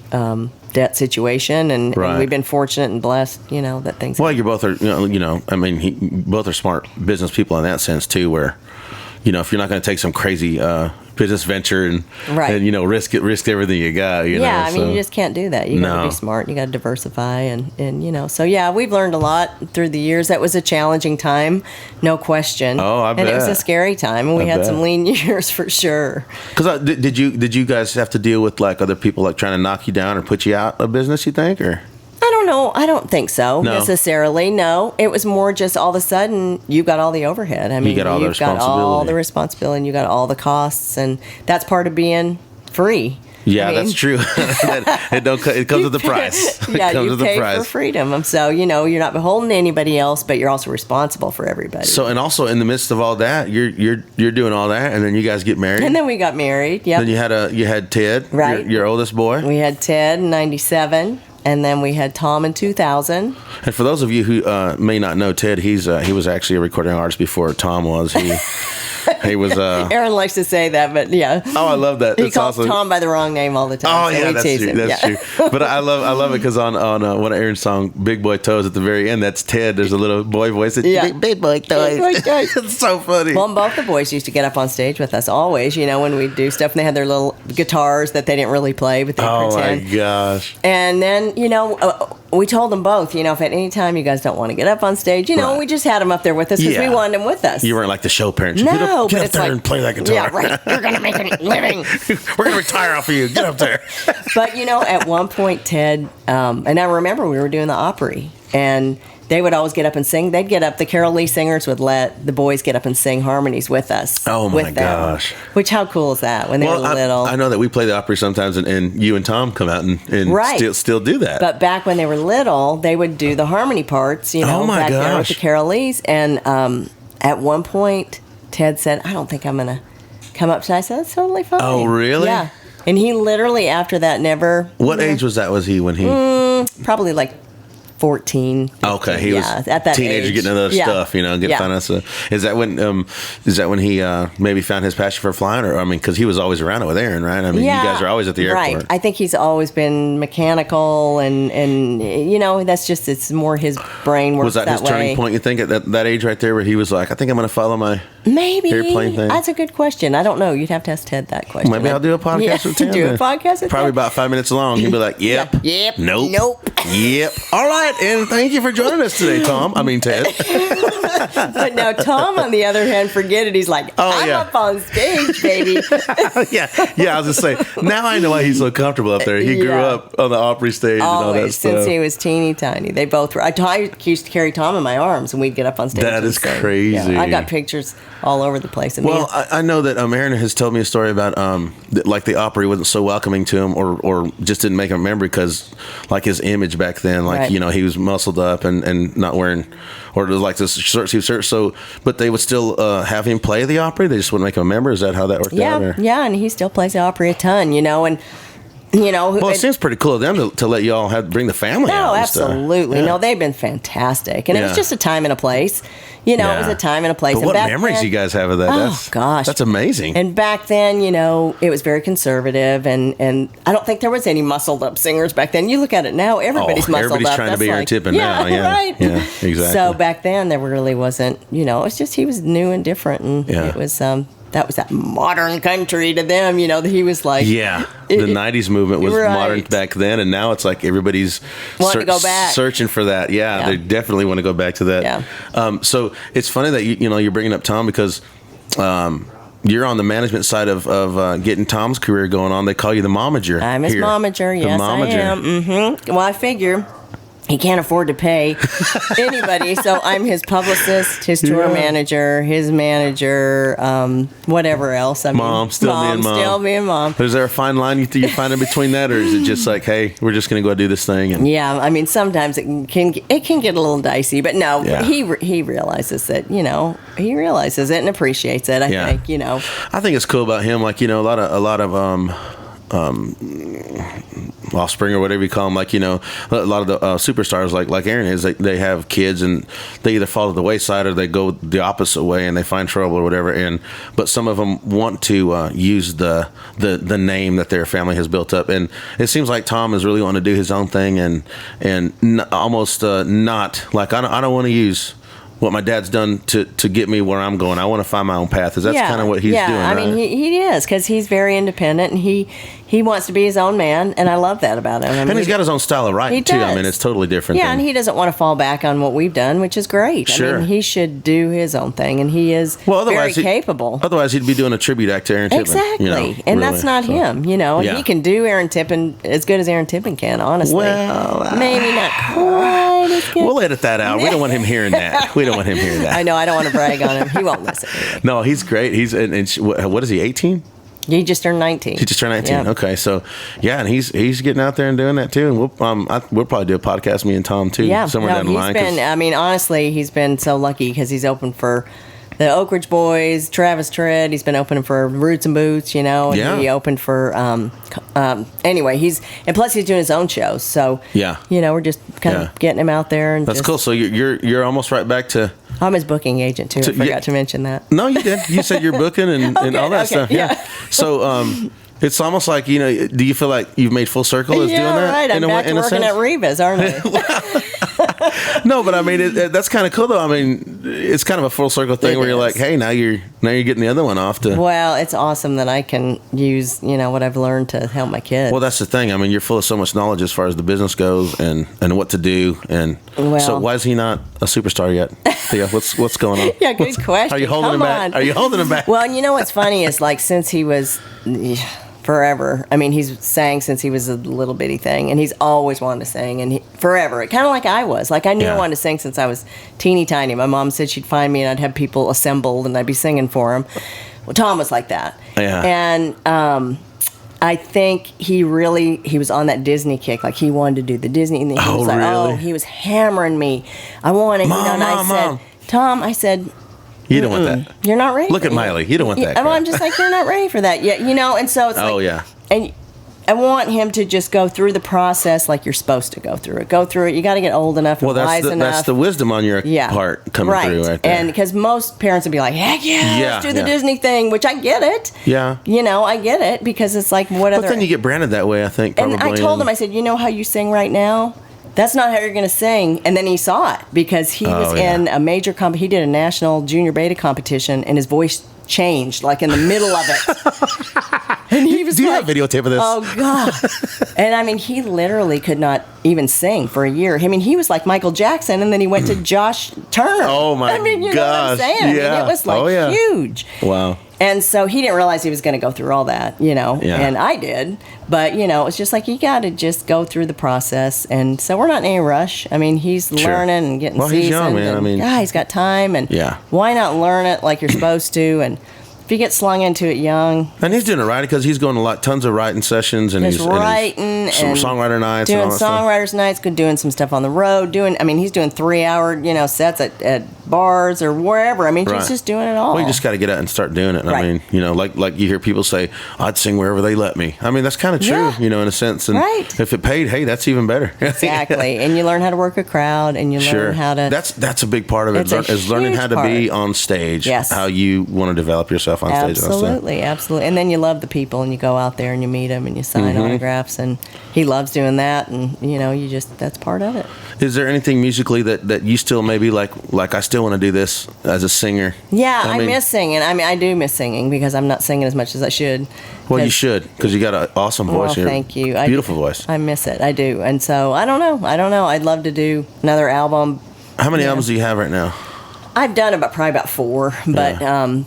debt situation, and we've been fortunate and blessed, that things. Well, you both are, I mean, both are smart business people in that sense too. Where, if you're not going to take some crazy business venture and risk everything you got, I mean, you just can't do that. You got to be smart. You got to diversify, and so we've learned a lot through the years. That was a challenging time, no question. Oh, I bet. And it was a scary time, and we had some lean years for sure. Because did you guys have to deal with like other people like trying to knock you down or put you out of business? You think, or? I don't know. I don't think so necessarily. No, it was more just all of a sudden you got all the overhead. I mean, you've got all the responsibility, and you got all the costs, and that's part of being free. Yeah, that's true. It comes with the price. You pay for freedom. So, you're not beholden to anybody else, but you're also responsible for everybody. So, and also in the midst of all that, you're doing all that, and then you guys get married. And then we got married. Yeah. Then you had Ted, right? Your oldest boy. We had Ted in '97. And then we had Tom in 2000. And for those of you who may not know Ted, he was actually a recording artist before Tom was. He was. Aaron likes to say that, but yeah. Oh, I love that. He calls Tom by the wrong name all the time. Oh, yeah, that's true. That's true. But I love it because on one of Aaron's song, "Big Boy Toes," at the very end, that's Ted. There's a little boy voice. Big Boy Toes. It's so funny. Well, both the boys used to get up on stage with us always. When we do stuff, and they had their little guitars that they didn't really play, but they pretend. Oh my gosh! And then we told them both, if at any time you guys don't want to get up on stage, we just had them up there with us because we wanted them with us. You weren't like the show parents. No, get up there and play that guitar. Yeah, right. You're going to make a living. We're going to retire off of you. Get up there. But, at one point, Ted, and I remember we were doing the Opry, and they would always get up and sing. They'd get up. The Carol Lee singers would let the boys get up and sing harmonies with us. Oh, my gosh. Which, how cool is that when they were little? I know that we play the Opry sometimes, and you and Tom come out and still do that. But back when they were little, they would do the harmony parts, back there with the Carol Lees. And at one point, Ted said, I don't think I'm going to come up. So I said, that's totally fine. Oh, really? Yeah. And he literally, after that, never... What age was that? Was he when he... Probably like 14. 15. Okay, he was at that teenager age. getting into other stuff, getting fun of stuff. Is that when he maybe found his passion for flying, or because he was always around it with Aaron, right? I mean, you guys are always at the airport. Right. I think he's always been mechanical, and that's just it's more his brain works that way. Was that his turning point? You think at that age right there, where he was like, I think I'm going to follow my airplane thing? That's a good question. I don't know. You'd have to ask Ted that question. Maybe I'll do a podcast with Ted. Do a podcast with Probably Ted. about 5 minutes long. He'll be like, yep. Nope. Yep. All right. And thank you for joining us today, Tom. I mean, Ted. But now Tom, on the other hand, forget it. He's like, I'm up on stage, baby. Yeah. I was just saying, now I know why he's so comfortable up there. He grew up on the Opry stage always, and all that stuff. Since he was teeny tiny. They both were. I used to carry Tom in my arms, and we'd get up on stage. That is crazy. Yeah, I got pictures all over the place. Well, I know that Aaron has told me a story about like the Opry wasn't so welcoming to him, or just didn't make him a member because like his image back then, like he was muscled up and not wearing, or it was like this short sleeve shirt. So, but they would still have him play the Opry. They just wouldn't make him a member. Is that how that worked out? Yeah, and he still plays the Opry a ton, and Well, it seems pretty cool of them to let you all bring the family out. No, and stuff. absolutely. Yeah. No, they've been fantastic. And it was just a time and a place. It was a time and a place. But and what back memories then, you guys have of that? Oh, gosh. That's amazing. And back then, it was very conservative. And I don't think there was any muscled up singers back then. You look at it now, everybody's muscled everybody's up. trying to That's be Aaron Tippin now. Yeah, right. Yeah, exactly. So back then, there really wasn't, it was just, he was new and different. And it was, that was that modern country to them, that he was like. Yeah, the 90s movement was modern back then, and now it's like everybody's to go back. Searching for that. Yeah, they definitely want to go back to that. Yeah. So it's funny that you're bringing up Tom because you're on the management side of getting Tom's career going on. They call you the momager. I'm his momager, yes, I am. Mm-hmm. Well, I figure he can't afford to pay anybody, so I'm his publicist, his tour manager, his manager, whatever else. Mom, still being mom. Is there a fine line you find in between that, or is it just like, hey, we're just going to go do this thing? And yeah, I mean, sometimes it can get a little dicey, but no, he realizes that, he realizes it and appreciates it. I think, I think it's cool about him, like, a lot of offspring or whatever you call them, like, a lot of the superstars like Aaron is, they have kids and they either fall to the wayside or they go the opposite way and they find trouble or whatever, but some of them want to use the name that their family has built up, and it seems like Tom is really wanting to do his own thing and almost not like, I don't want to use what my dad's done to get me where I'm going. I want to find my own path. That's kind of what he's doing, I mean, he is, because he's very independent, and he wants to be his own man, and I love that about him. I mean, and he's got his own style of writing, too. I mean, it's totally different. Yeah, and he doesn't want to fall back on what we've done, which is great. Sure. I mean, he should do his own thing, and he is very capable. Otherwise, he'd be doing a tribute act to Aaron Tippin. Exactly. And really, that's not him, He can do Aaron Tippin as good as Aaron Tippin can, honestly. Well, maybe not quite as good. We'll edit that out. We don't want him hearing that. I know. I don't want to brag on him. He won't listen. Anyway. No, he's great. He's what is he, 18? He just turned 19. He just turned 19. Yeah. Okay, so and he's getting out there and doing that too. And we'll probably do a podcast, me and Tom too, somewhere down the line. I mean, honestly, he's been so lucky because he's open for the Oak Ridge Boys, Travis Tritt. He's been opening for Roots and Boots, and he opened for. Anyway, and plus he's doing his own shows. So we're just kind of getting him out there. And that's cool. So you're almost right back to. I'm his booking agent too. I forgot to mention that. No, you did. You said you're booking and all that stuff. Yeah. So it's almost like, do you feel like you've made full circle as doing that? Right. I'm back to working at Reva's, aren't I? No, but I mean that's kind of cool though. I mean, it's kind of a full circle thing where you're like, hey, now you're getting the other one off to. Well, it's awesome that I can use what I've learned to help my kids. Well, that's the thing. I mean, you're full of so much knowledge as far as the business goes and what to do. And so why is he not a superstar yet? Thea, what's going on? Yeah, good question. Are you holding him back? Are you holding him back? Well, what's funny is like since he was. Forever. I mean, he's sang since he was a little bitty thing, and he's always wanted to sing, and forever. Kind of like I was. Like I knew I wanted to sing since I was teeny tiny. My mom said she'd find me, and I'd have people assembled, and I'd be singing for them. Well, Tom was like that. Yeah. And I think he was on that Disney kick. Like he wanted to do the Disney, and he was like, really? he was hammering me. I want to, and I said, Tom, I said. You don't want that. You're not ready. Look at Miley. You don't want that. I'm just like, you're not ready for that yet, and so it's like, and I want him to just go through the process like you're supposed to go through it. Go through it. You got to get old enough and wise enough. That's the wisdom on your part coming through right there. And because most parents would be like, heck let's do the Disney thing, which I get it. Yeah. I get it because it's like what other. But then you get branded that way, I think. Probably. And I told him, I said, how you sing right now? That's not how you're going to sing. And then he saw it because he was in a major he did a national junior beta competition, and his voice changed like in the middle of it. And he was Do you have videotape of this? Oh, God. And I mean, he literally could not even sing for a year. I mean, he was like Michael Jackson, and then he went to Josh Turner. Oh, my gosh. I mean, you know what I'm saying? Yeah. I mean, it was like huge. Wow. And so he didn't realize he was going to go through all that, and I did. But, it's just like you got to just go through the process. And so we're not in any rush. I mean, he's learning and getting seasoned. He's young, man. I mean, he's got time. And why not learn it like you're supposed to? And if you get slung into it young. And he's doing it right because he's going to tons of writing sessions. And he's writing some and songwriter nights, doing and all that stuff. songwriters nights, doing some stuff on the road. He's doing 3-hour sets at bars or wherever. I mean, Right. he's just doing it all. Well, you just got to get out and start doing it. And Right. I mean, like you hear people say, "I'd sing wherever they let me." I mean, that's kind of true, Yeah. in a sense. And Right. if it paid, hey, that's even better. Exactly, and you learn how to work a crowd, and you learn how to. That's a big part of it. It's a Is learning how to be huge part. on stage. Yes. How you want to develop yourself on stage. Absolutely, absolutely. And then you love the people, and you go out there and you meet them, and you sign Mm-hmm. autographs, and he loves doing that, and that's part of it. Is there anything musically that you still maybe like I still want to do this as a singer? Yeah, I mean, miss singing. I mean, I do miss singing because I'm not singing as much as I should. Well, you 'Cause- should, because you got an awesome voice. Well, thank you. Beautiful voice. I miss it. I do. And so I don't know. I'd love to do another album. How many albums do you have right now? I've done probably about 4, but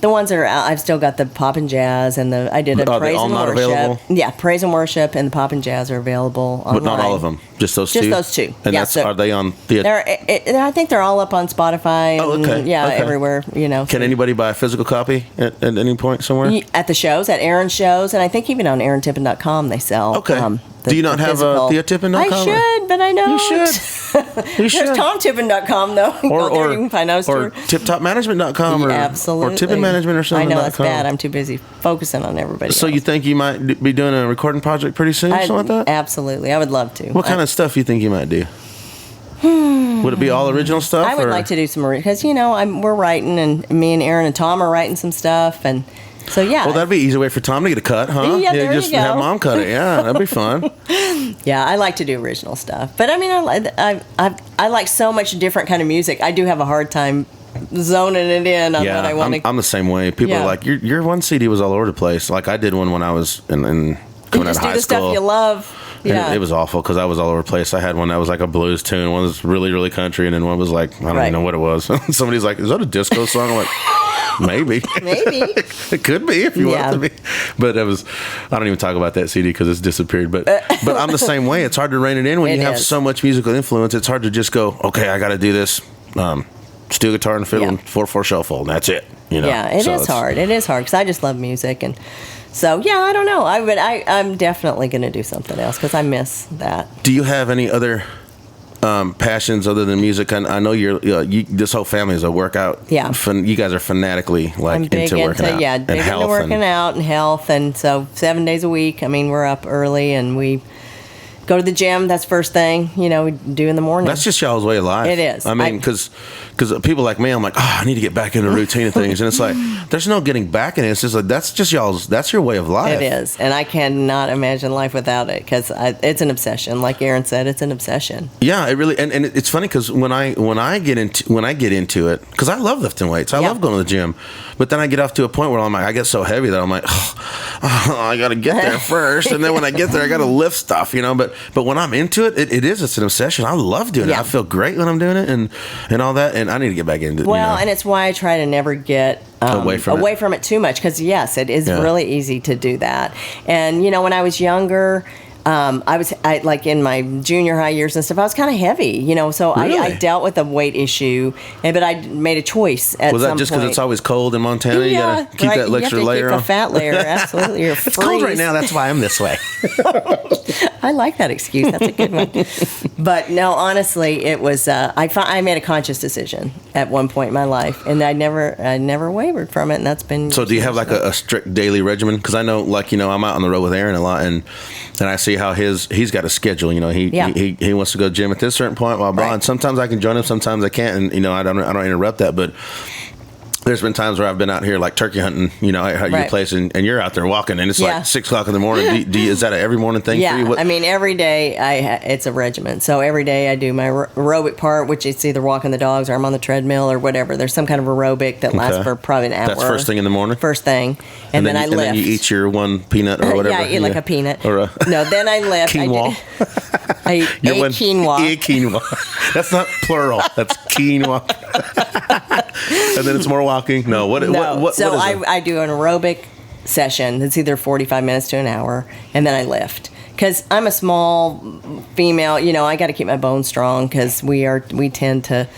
the ones that are out, I've still got the pop and jazz, and I did a Are they praise all and not worship. available? Yeah, praise and worship and the pop and jazz are available online. But not all of them. Just those two. Just those two. And Yeah, are they on the? I think they're all up on Spotify. Oh, and, okay. Yeah, Okay. everywhere. Can anybody buy a physical copy at any point somewhere? At the shows, at Aaron's shows, and I think even on AaronTippin.com they sell. Okay. Do you not have a TheaTippin.com? I should, but I don't. You should. You should. There's TomTippin.com though. Go there, you can find those or two. TipTopManagement.com or Absolutely. or Tippin Management or something. I know that's bad. I'm too busy focusing on everybody. So else. you think you might be doing a recording project pretty soon, something like that? Absolutely, I would love to. What kind of stuff you think you might do? Would it be all original stuff? I would like to do some because we're writing, and me and Aaron and Tom are writing some stuff, and so yeah. Well, that'd be an easy way for Tom to get a cut, huh? Yeah, there just you go. have Mom cut it. Yeah, that'd be fun. Yeah, I like to do original stuff, but I mean, I like so much different kind of music. I do have a hard time zoning it in on what I want to. I'm the same way. People are like, your one CD was all over the place. Like I did one when I was in coming out of just do high the school. stuff you love. And Yeah, it was awful because I was all over the place. I had one that was like a blues tune, one was really, really country, and then one was like, I don't even know what it was. Somebody's like, is that a disco song? I'm like, maybe. Maybe. It could be if you want it to be. But it was, I don't even talk about that CD because it's disappeared. But I'm the same way. It's hard to rein it in when It you have is. so much musical influence. It's hard to just go, okay, I got to do this. Steel guitar and fiddle Yeah. and 4/4 shuffle, and that's it. Yeah, it is hard. It is hard because I just love music, and so yeah, I don't know. I'm definitely going to do something else because I miss that. Do you have any other passions other than music? I know this whole family is a workout. Yeah. You guys are fanatically I'm big into working out. Yeah, and big into health working out and health, and so 7 days a week. I mean, we're up early and we go to the gym. That's first thing we do in the morning. That's just y'all's way of life. It is. I mean, because people like me, I'm like, I need to get back into the routine of things, and it's like there's no getting back in it. It's just like that's your way of life. It is, and I cannot imagine life without it because it's an obsession. Like Aaron said, it's an obsession. Yeah, it really, and it's funny because when I get into it, because I love lifting weights, I love going to the gym, but then I get off to a point where I'm like, I get so heavy that I'm like, I got to get there first, and then when I get there, I got to lift stuff, But when I'm into it, it's an obsession. I love doing it. I feel great when I'm doing it, and all that, and I need to get back into it. Well, and it's why I try to never get away from it too much because yes, it is really easy to do that. And when I was younger, I like in my junior high years and stuff, I was kind of heavy, so Really? I dealt with a weight issue, but I made a choice at some point. Was that just because it's always cold in Montana? You got to keep that extra layer on? Keep a fat layer, absolutely. You're It's cold right now. That's why I'm this way. I like that excuse. That's a good one. But no, honestly, it was. I made a conscious decision at one point in my life, and I never wavered from it, and that's been. So, do you have like a strict daily regimen? Because I know, I'm out on the road with Aaron a lot, and I see how he's got a schedule. He wants to go to gym at this certain point, blah blah. Right. And sometimes I can join him, sometimes I can't, and I don't interrupt that, but. There's been times where I've been out here like turkey hunting, at your place, and you're out there walking, and it's like 6 o'clock in the morning. Is that an every morning thing for you? Yeah, I mean, every day it's a regimen. So every day I do my aerobic part, which is either walking the dogs or I'm on the treadmill or whatever. There's some kind of aerobic that lasts for probably an hour. That's first thing in the morning? First thing. And then I lift. And then you eat your one peanut or whatever. Yeah, I eat like a peanut. Or no, then I lift. Quinoa. I eat quinoa. Quinoa. That's not plural. That's quinoa. And then it's more walking. No, what is I do an aerobic session. It's either 45 minutes to an hour, and then I lift. Because I'm a small female, I got to keep my bones strong because we tend to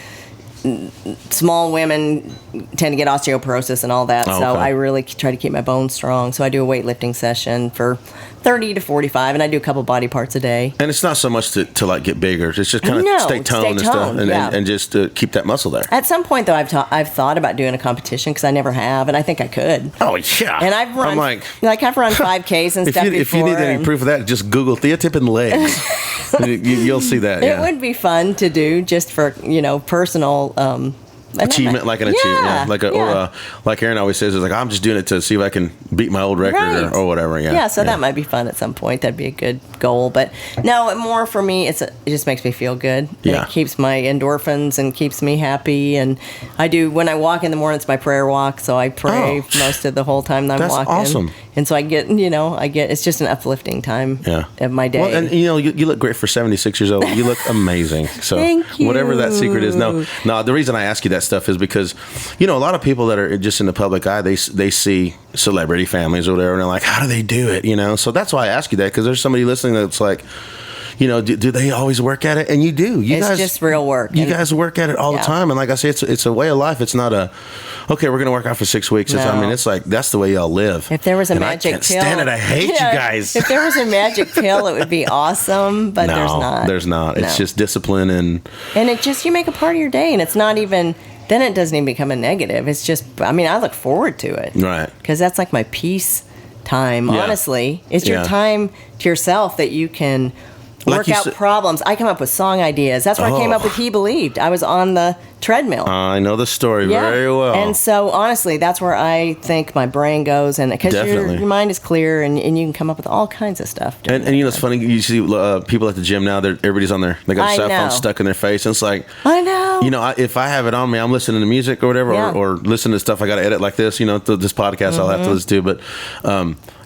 small women tend to get osteoporosis and all that. Oh, so okay. I really try to keep my bones strong. So I do a weightlifting session for 30 to 45, and I do a couple body parts a day. And it's not so much to like get bigger. It's just kind of stay toned and stuff, and just to keep that muscle there. At some point, though, I've thought about doing a competition because I never have, and I think I could. Oh yeah. And I've run I've run 5Ks and stuff before. If you need any proof of that, just Google Thea Tippin legs. You'll see that. It would be fun to do just for personal. Achievement, like an achievement, or like Aaron always says, is like, I'm just doing it to see if I can beat my old record or whatever. So that might be fun at some point. That'd be a good goal. But no, more for me, it just makes me feel good. Yeah. It keeps my endorphins and keeps me happy. And I do, when I walk in the morning, it's my prayer walk, so I pray most of the whole time that I'm walking. That's awesome. And so I get, it's just an uplifting time of my day. Well, and you look great for 76 years old. You look amazing. So Thank you. Whatever that secret is. No, the reason I ask you that stuff is because, a lot of people that are just in the public eye, they see celebrity families or whatever, and they're like, how do they do it? So that's why I ask you that, because there's somebody listening that's like, do they always work at it? And you do. It's just real work. You guys work at it all the time. And like I say, it's a way of life. It's not okay, we're going to work out for 6 weeks. No. It's like, that's the way y'all live. If there was a magic pill. I can't stand it. I hate you guys. If there was a magic pill, it would be awesome, but there's not. There's not. It's just discipline and it just, you make a part of your day, and it's not even, then it doesn't even become a negative. It's just, I look forward to it. Right. Because that's like my peace time, honestly. It's your time to yourself that you can work out problems. I come up with song ideas. That's where I came up with He Believed. I was on the treadmill. I know the story very well. And so, honestly, that's where I think my brain goes. And because your mind is clear and you can come up with all kinds of stuff. And it's funny, you see people at the gym now, everybody's on they got a cell phone stuck in their face. And it's like, I know. If I have it on me, I'm listening to music or whatever, or listening to stuff I got to edit like this, this podcast I'll have to listen to. But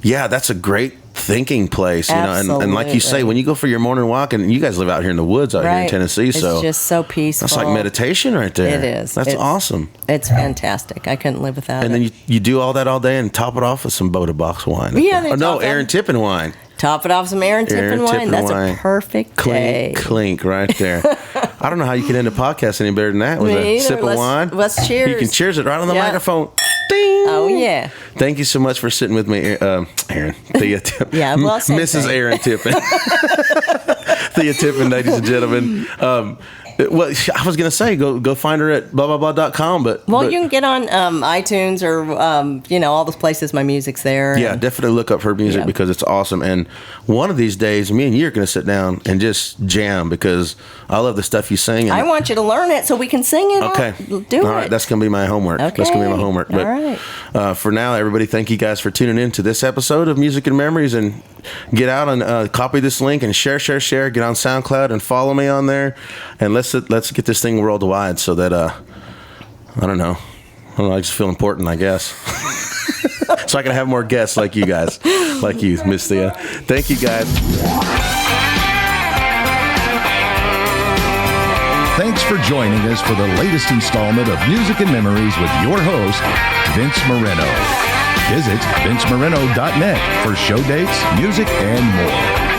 that's a great thinking place, and like you say, when you go for your morning walk, and you guys live out here in the woods out here in Tennessee, so it's just so peaceful. That's like meditation right there. It is. That's awesome. It's fantastic. I couldn't live without it. And then you do all that all day and top it off with some Boda Box wine. Aaron Tippin wine. Top it off some Aaron Tippin wine. That's a perfect day. Clink right there. I don't know how you can end a podcast any better than that with a sip of wine. Let's cheers. You can cheers it right on the microphone. Ding. Oh, yeah. Thank you so much for sitting with me, Aaron. Thea Tippin. Yeah, well said, Mrs. Aaron Tippin. Thea Tippin, ladies and gentlemen. Well, I was going to say, go find her at blah.com, but... Well, you can get on iTunes or, all those places my music's there. Yeah, definitely look up her music because it's awesome. And one of these days, me and you are going to sit down and just jam because I love the stuff you sing. And I want you to learn it so we can sing it. Okay. Do All right, that's going to be my homework. Okay. That's going to be my homework. But all right. For now, everybody, thank you guys for tuning in to this episode of Music and Memories. And get out and copy this link and share. Get on SoundCloud and follow me on there. And let's get this thing worldwide so that I don't know, I just feel important, I guess. So I can have more guests like you guys, like you, Miss Thea. Thank you, guys. Thanks for joining us for the latest installment of Music and Memories with your host, Vince Moreno. Visit vincemoreno.net for show dates, music, and more.